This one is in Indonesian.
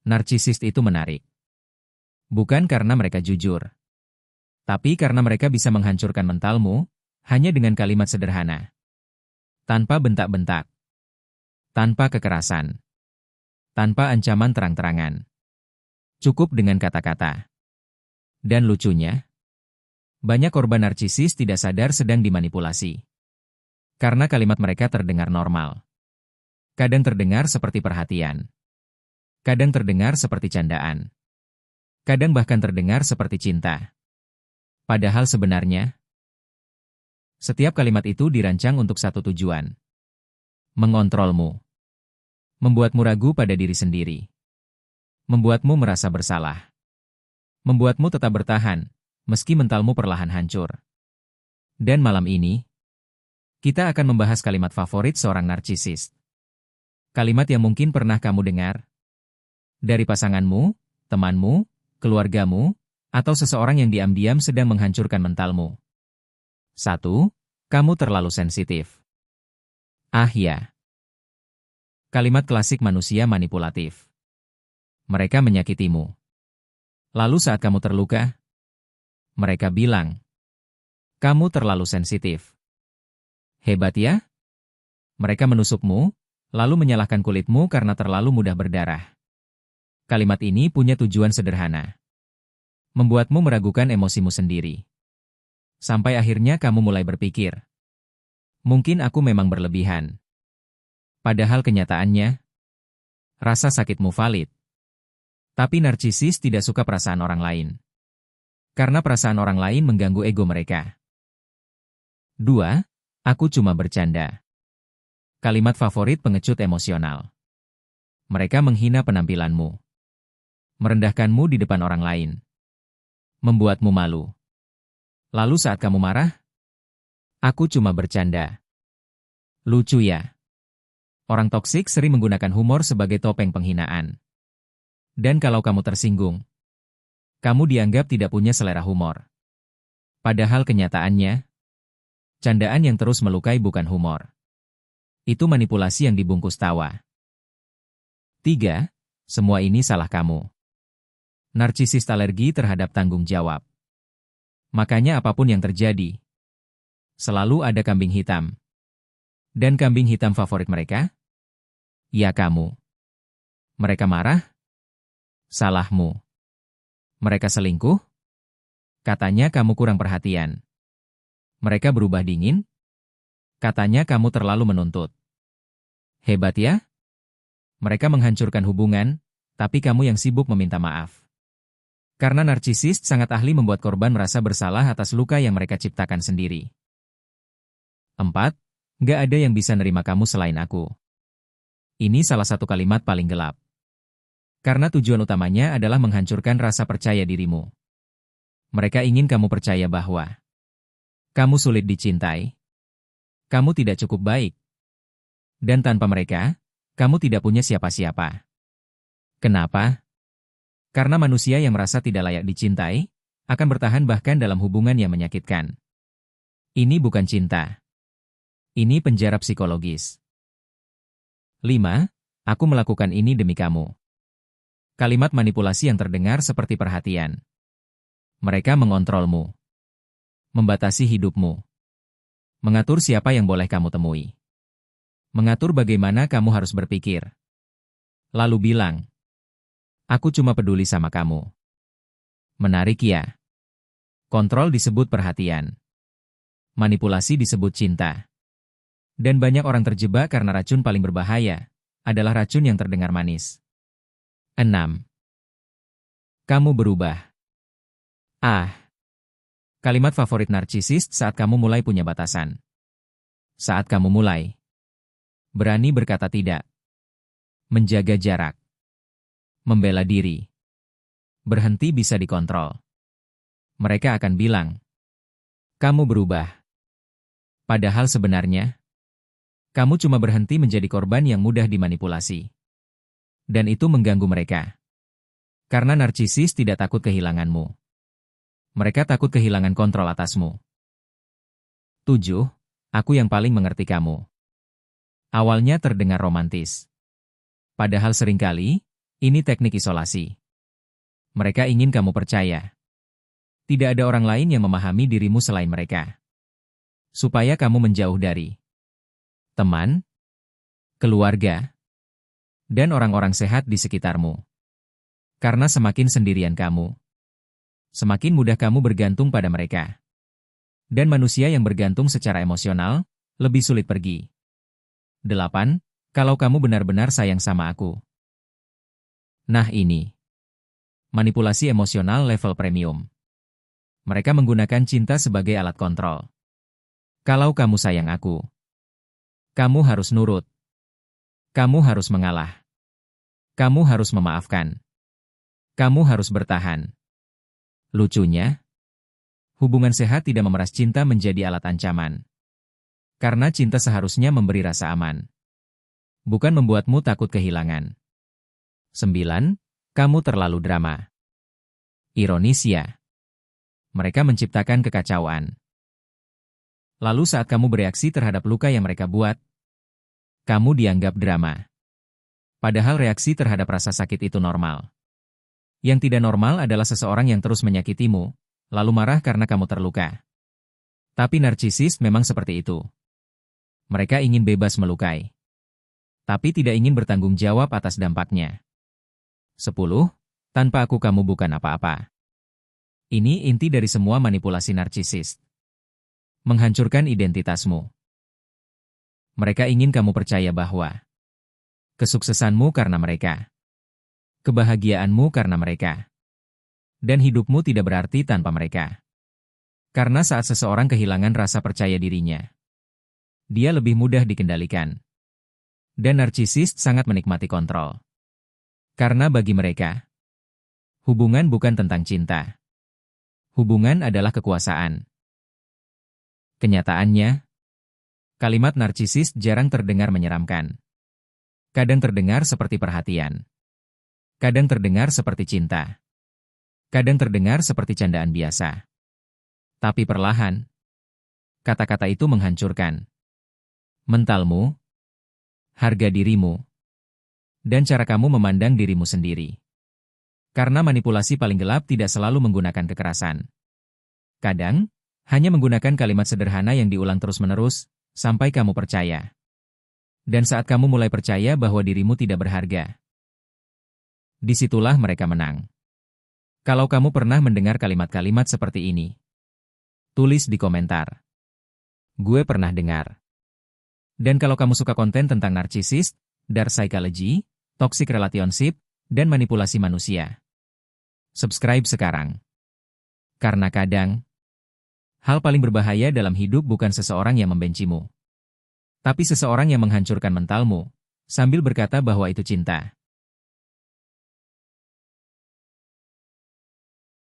Narsisis itu menarik. Bukan karena mereka jujur. Tapi karena mereka bisa menghancurkan mentalmu, hanya dengan kalimat sederhana. Tanpa bentak-bentak. Tanpa kekerasan. Tanpa ancaman terang-terangan. Cukup dengan kata-kata. Dan lucunya, banyak korban narsisis tidak sadar sedang dimanipulasi. Karena kalimat mereka terdengar normal. Kadang terdengar seperti perhatian. Kadang terdengar seperti candaan. Kadang bahkan terdengar seperti cinta. Padahal sebenarnya, setiap kalimat itu dirancang untuk satu tujuan. Mengontrolmu. Membuatmu ragu pada diri sendiri. Membuatmu merasa bersalah. Membuatmu tetap bertahan, meski mentalmu perlahan hancur. Dan malam ini, kita akan membahas kalimat favorit seorang narsisis. Kalimat yang mungkin pernah kamu dengar. Dari pasanganmu, temanmu, keluargamu, atau seseorang yang diam-diam sedang menghancurkan mentalmu. 1. Kamu terlalu sensitif. Ah ya. Kalimat klasik manusia manipulatif. Mereka menyakitimu. Lalu saat kamu terluka, mereka bilang, kamu terlalu sensitif. Hebat ya? Mereka menusukmu, lalu menyalahkan kulitmu karena terlalu mudah berdarah. Kalimat ini punya tujuan sederhana. Membuatmu meragukan emosimu sendiri. Sampai akhirnya kamu mulai berpikir, mungkin aku memang berlebihan. Padahal kenyataannya, rasa sakitmu valid. Tapi narsisis tidak suka perasaan orang lain. Karena perasaan orang lain mengganggu ego mereka. 2. Aku cuma bercanda. Kalimat favorit pengecut emosional. Mereka menghina penampilanmu. Merendahkanmu di depan orang lain. Membuatmu malu. Lalu saat kamu marah, aku cuma bercanda. Lucu ya? Orang toksik sering menggunakan humor sebagai topeng penghinaan. Dan kalau kamu tersinggung, kamu dianggap tidak punya selera humor. Padahal kenyataannya, candaan yang terus melukai bukan humor. Itu manipulasi yang dibungkus tawa. 3. Semua ini salah kamu. Narsisis alergi terhadap tanggung jawab. Makanya apapun yang terjadi, selalu ada kambing hitam. Dan kambing hitam favorit mereka? Ya kamu. Mereka marah? Salahmu. Mereka selingkuh? Katanya kamu kurang perhatian. Mereka berubah dingin? Katanya kamu terlalu menuntut. Hebat ya? Mereka menghancurkan hubungan, tapi kamu yang sibuk meminta maaf. Karena narsisis sangat ahli membuat korban merasa bersalah atas luka yang mereka ciptakan sendiri. 4. Gak ada yang bisa nerima kamu selain aku. Ini salah satu kalimat paling gelap. Karena tujuan utamanya adalah menghancurkan rasa percaya dirimu. Mereka ingin kamu percaya bahwa kamu sulit dicintai, kamu tidak cukup baik, dan tanpa mereka, kamu tidak punya siapa-siapa. Kenapa? Karena manusia yang merasa tidak layak dicintai, akan bertahan bahkan dalam hubungan yang menyakitkan. Ini bukan cinta. Ini penjara psikologis. 5. Aku melakukan ini demi kamu. Kalimat manipulasi yang terdengar seperti perhatian. Mereka mengontrolmu. Membatasi hidupmu. Mengatur siapa yang boleh kamu temui. Mengatur bagaimana kamu harus berpikir. Lalu bilang, aku cuma peduli sama kamu. Menarik ya? Kontrol disebut perhatian. Manipulasi disebut cinta. Dan banyak orang terjebak karena racun paling berbahaya adalah racun yang terdengar manis. 6. Kamu berubah. Ah. Kalimat favorit narsisis saat kamu mulai punya batasan. Saat kamu mulai berani berkata tidak. Menjaga jarak. Membela diri. Berhenti bisa dikontrol. Mereka akan bilang, kamu berubah. Padahal sebenarnya, kamu cuma berhenti menjadi korban yang mudah dimanipulasi. Dan itu mengganggu mereka. Karena narsisis tidak takut kehilanganmu. Mereka takut kehilangan kontrol atasmu. 7. Aku yang paling mengerti kamu. Awalnya terdengar romantis. Padahal seringkali, Ini teknik isolasi. Mereka ingin kamu percaya. Tidak ada orang lain yang memahami dirimu selain mereka. Supaya kamu menjauh dari teman, keluarga, dan orang-orang sehat di sekitarmu. Karena semakin sendirian kamu, semakin mudah kamu bergantung pada mereka. Dan manusia yang bergantung secara emosional, lebih sulit pergi. 8. Kalau kamu benar-benar sayang sama aku. Nah ini. Manipulasi emosional level premium. Mereka menggunakan cinta sebagai alat kontrol. Kalau kamu sayang aku, kamu harus nurut. Kamu harus mengalah. Kamu harus memaafkan. Kamu harus bertahan. Lucunya, hubungan sehat tidak memeras cinta menjadi alat ancaman. Karena cinta seharusnya memberi rasa aman. Bukan membuatmu takut kehilangan. 9. Kamu terlalu drama. Ironis ya. Mereka menciptakan kekacauan. Lalu saat kamu bereaksi terhadap luka yang mereka buat, kamu dianggap drama. Padahal reaksi terhadap rasa sakit itu normal. Yang tidak normal adalah seseorang yang terus menyakitimu, lalu marah karena kamu terluka. Tapi narsisis memang seperti itu. Mereka ingin bebas melukai. Tapi tidak ingin bertanggung jawab atas dampaknya. 10. Tanpa aku kamu bukan apa-apa. Ini inti dari semua manipulasi narsisis. Menghancurkan identitasmu. Mereka ingin kamu percaya bahwa kesuksesanmu karena mereka. Kebahagiaanmu karena mereka. Dan hidupmu tidak berarti tanpa mereka. Karena saat seseorang kehilangan rasa percaya dirinya, dia lebih mudah dikendalikan. Dan narsisis sangat menikmati kontrol. Karena bagi mereka, hubungan bukan tentang cinta. Hubungan adalah kekuasaan. Kenyataannya, kalimat narsisis jarang terdengar menyeramkan. Kadang terdengar seperti perhatian. Kadang terdengar seperti cinta. Kadang terdengar seperti candaan biasa. Tapi perlahan, kata-kata itu menghancurkan mentalmu, harga dirimu, dan cara kamu memandang dirimu sendiri. Karena manipulasi paling gelap tidak selalu menggunakan kekerasan. Kadang, hanya menggunakan kalimat sederhana yang diulang terus-menerus, sampai kamu percaya. Dan saat kamu mulai percaya bahwa dirimu tidak berharga, disitulah mereka menang. Kalau kamu pernah mendengar kalimat-kalimat seperti ini, tulis di komentar. Gue pernah dengar. Dan kalau kamu suka konten tentang narsisis, dark psychology, toxic relationship, dan manipulasi manusia, subscribe sekarang. Karena kadang, hal paling berbahaya dalam hidup bukan seseorang yang membencimu, tapi seseorang yang menghancurkan mentalmu, sambil berkata bahwa itu cinta.